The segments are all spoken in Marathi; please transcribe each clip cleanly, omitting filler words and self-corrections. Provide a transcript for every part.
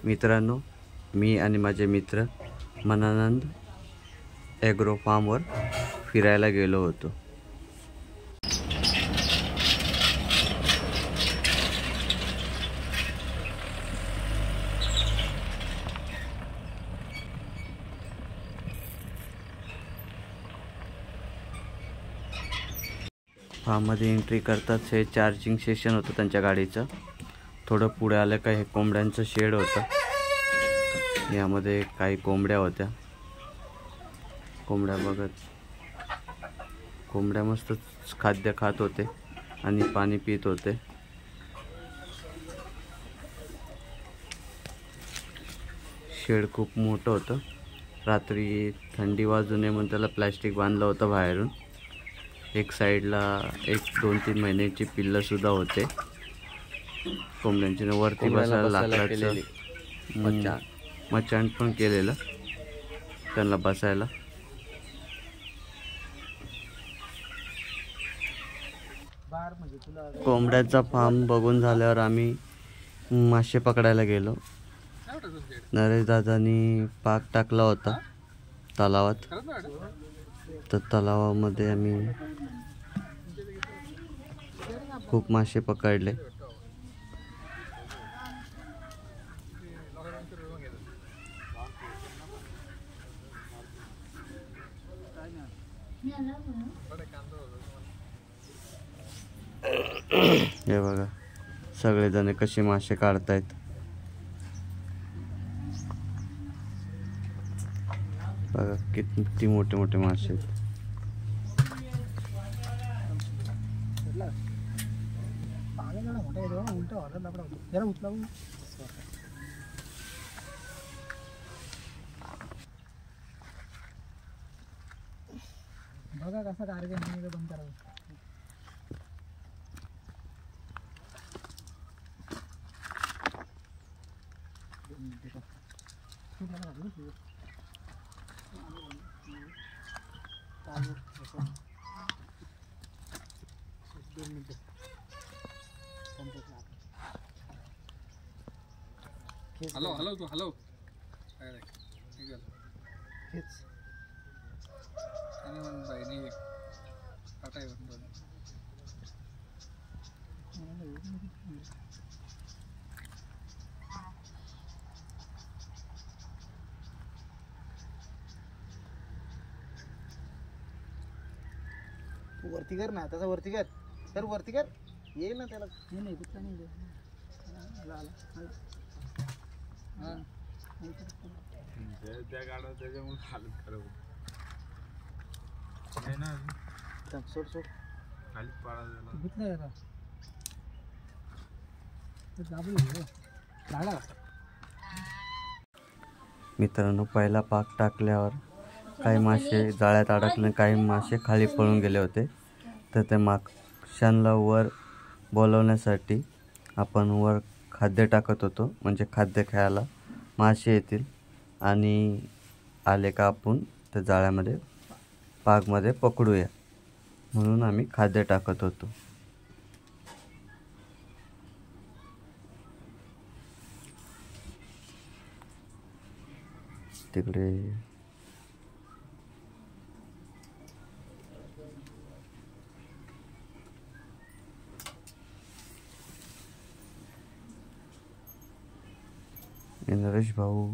मित्रांनो, मी आणि माझे मित्र मनानंद ॲग्रो फार्मवर फिरायला गेलो होतो. फार्ममध्ये एंट्री करताच हे चार्जिंग स्टेशन होतं त्यांच्या गाडीचं. थोडं पुढे आलं का हे कोंबड्यांचं शेड होतं. यामध्ये काही कोंबड्या होत्या. कोंबड्या मस्त खाद्य खात होते आणि पाणी पित होते. शेड खूप मोठं होतं. रात्री थंडी वाजू नये म्हणून त्याला प्लॅस्टिक बांधलं होतं बाहेरून. एक साईडला 1-2-3 महिन्याची पिल्लं सुद्धा होते कोंबड्यांची. वरती बसायला लाकडाचं मचाण पण केलेलं त्यांना बसायला. कोंबड्याचा फार्म बघून झाल्यावर आम्ही मासे पकडायला गेलो. नरेश दादांनी पाक टाकला होता तलावात. तर तलावामध्ये आम्ही खूप मासे पकडले. हे बघा सगळेजण कसे मासे काढतायत. बघा किती मोठे मोठे मासे आहेत. बघा कसा कार्यक्रम बंद करावा. हॅलो हॅलो तू हॅलो वरती कर ना, त्याचा वरती कर. तर वरती कर, येईल ना त्याला. नाही कुठला नाही त्या गाड्या त्याच्यामुळे हालत खराब होती ना. सोड सोड खाली पाळा घेतलं झाला. मित्रांनो, पहिला पाक टाकल्यावर काही मासे जाळ्यात अडकले, काही मासे खाली पळून गेले होते. तर ते माशांना वर बोलवण्यासाठी आपण वर खाद्य टाकत होतो. म्हणजे खाद्य खायला मासे येतील आणि आले का आपण त्या जाळ्यामध्ये पागमध्ये पकडूया म्हणून आम्ही खाद्य टाकत होतो. तिकडे नरेश भाऊ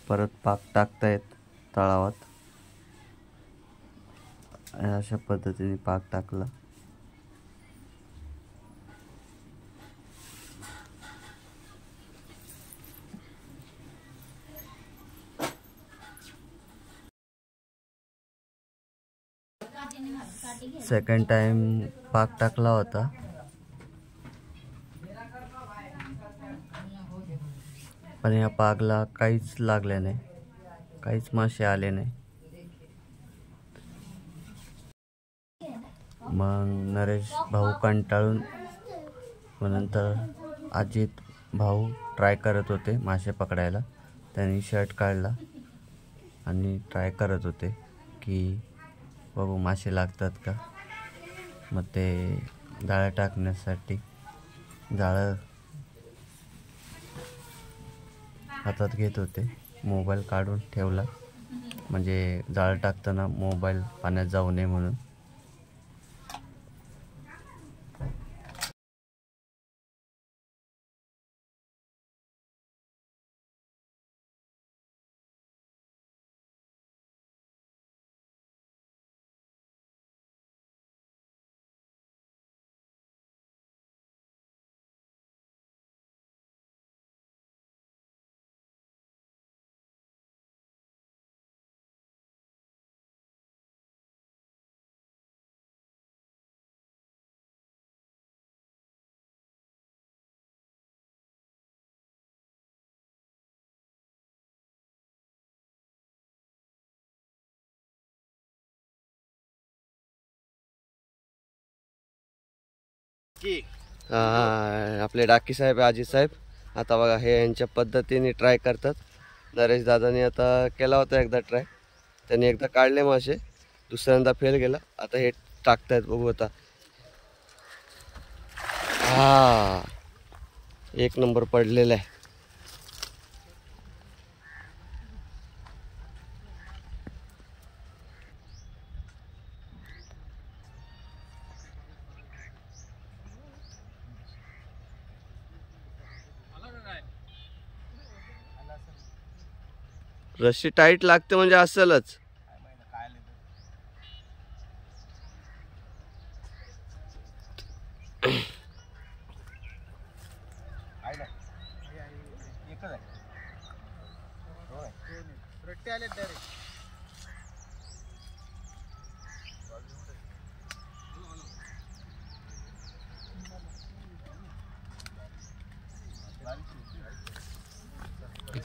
परत पाक टाकतायत तळावात. अशा पद्धतीने पाक टाकला. सेकंड टाइम पाक टाकला होता. पण या पागला काहीच लागले नाही, काहीच मासे आले नाही. मग नरेश भाऊ कंटाळून नंतर अजित भाऊ ट्राय करत होते मासे पकडायला. त्यांनी शर्ट काढला आणि ट्राय करत होते की बघू मासे लागतात का. मग ते जाळं टाकण्यासाठी जाळं हातात घेत होते. मोबाईल काढून ठेवला म्हणजे जाळं टाकताना मोबाईल पाण्यात जाऊ नये म्हणून. आपले डाकी साहेब अजित साहेब आता बघा हे यांच्या पद्धतीने ट्राय करतात. नरेश दादानी आता केला होता एकदा ट्राय, त्यांनी एकदा काढले मासे, दुसऱ्यांदा फेल गेला. आता हे टाकतायत बघू आता. हा एक नंबर पडलेला आहे. रस्सी टाईट लागते म्हणजे असेलच.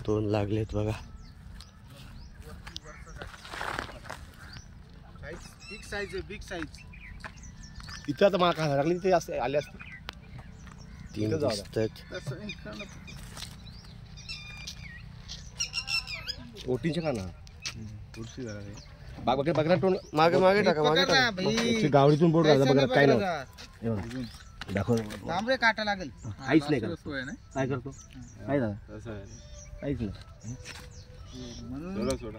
दोन लागलेत बघा. बिग साईज आहे, बिग साईज. इथं आता मला काय लागली ते असते आले असते. तीन दिसतात. ओटीचे का ना बाग बघा बघा टोन मागे मागे टाका, मागे पकड ना टाका. भाई. गावडीतून बोर्ड पैसा बघा नाही काय पकडा नाही का? दाखव. तांबडे काटा लागेल. काहीच नाही करत. काय करतो काय झालं तसं आहे. काहीच नाही. म्हणून सोडा.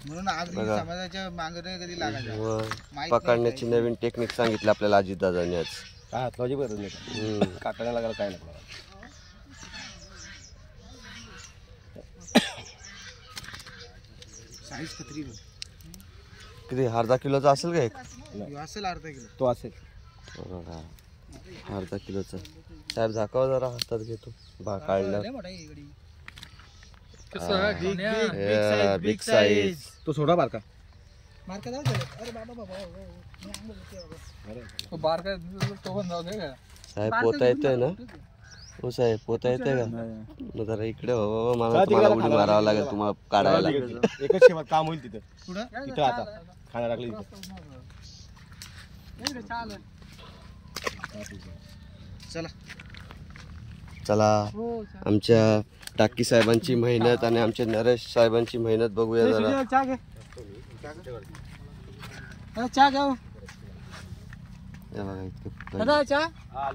म्हणून अगदी बघा. समाजाच्या मागणे कधी लागायचं व माहित पकडण्याची नाही. नवीन टेक्निक सांगितली आपल्याला अजित दादांनी आज. काय हातवाजी गरज नाही. काटायला लागायला काय नाही. साईज कत्री बघ. किती अर्धा किलोचा असेल का एक? ह्यो असेल अर्धा किलो. तो असेल बघा, अर्धा किलोचा. साहेब झाकाव जरा, हातात घेतो बा काढलं. लय मोठा आहे ही गडी. Big size. तो सोडा बारका. मार्का जाऊ दे. अरे बाबा बाबा. मी अंग होते बाबा. तो बार काय तो पण जाऊ दे का? साहेब पोता येतोय ना? हो साहेब पोता येतोय का? मग जरा इकडे हो बाबा, मला का तुम्हाला तिकडे उडी मारावं लागेल तुम्हाला काढायला. एकच शेवट काम होईल तिथं. पुढं इथं आता खायला लागली इथं. चला. चला आमच्या टाकी साहेबांची मेहनत आणि आमच्या नरेश साहेबांची मेहनत बघूया जरा. चहा घे. चहा घ्या. हे बघा इतकं दादा चहा.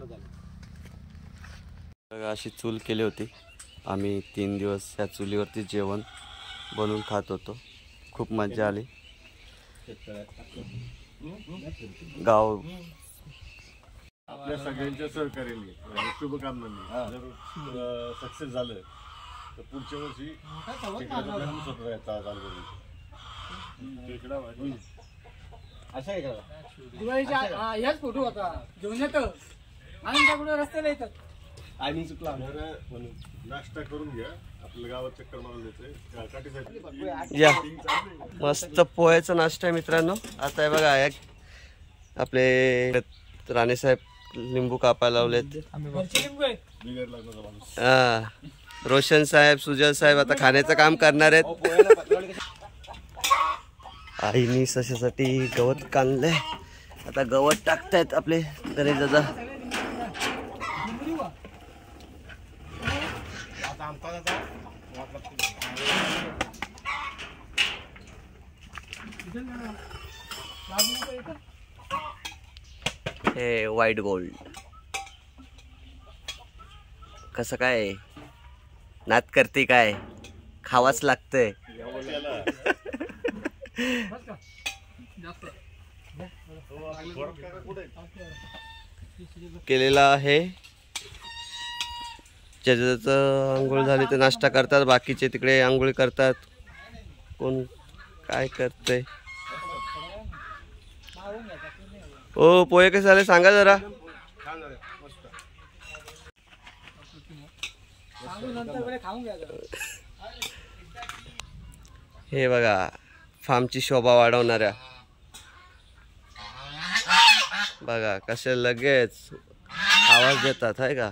बघा, अशी चूल केली होती. आम्ही 3 दिवस या चुलीवरती जेवण बनवून खात होतो. खूप मजा आली. गाव आपल्या सगळ्यांच्या सहकार्याने आणि शुभकामनांनी जर सक्सेस झालं तर पुढच्या वर्षी चालू असं आहे का दिवाळीच्या याच फोटो होता घेऊन येतो आणि त्याकडे रस्त्याला येतात. टायमिंग चुकला. नाश्ता करून घ्या. आपल्या गावात चक्कर मारून द्यायचंय काठीसाठी. या मस्त पोह्याचा नाश्ता आहे मित्रांनो. आता हे बघा, एक आपले राणेसाहेब लिंबू कापायला लावलेत. हा, रोशन साहेब, सुजल साहेब आता खाण्याचं काम करणार आहेत. आईनी सशासाठी गवत काढलंय. आता गवत टाकतायत आपले गणेश दादा. हे व्हाईट गोल्ड कसं काय नाद करते काय? खावाच लागतंय. केलेला आहे. ज्याचं आंघोळ झाली ते नाश्ता करतात, बाकीचे तिकडे आंघोळी करतात. कोण काय करतंय. ओ पोहे कसे झाले सांगा जरा. हे बघा फार्मची शोभा वाढवणाऱ्या. बघा कसे लगेच आवाज देतात आहे का.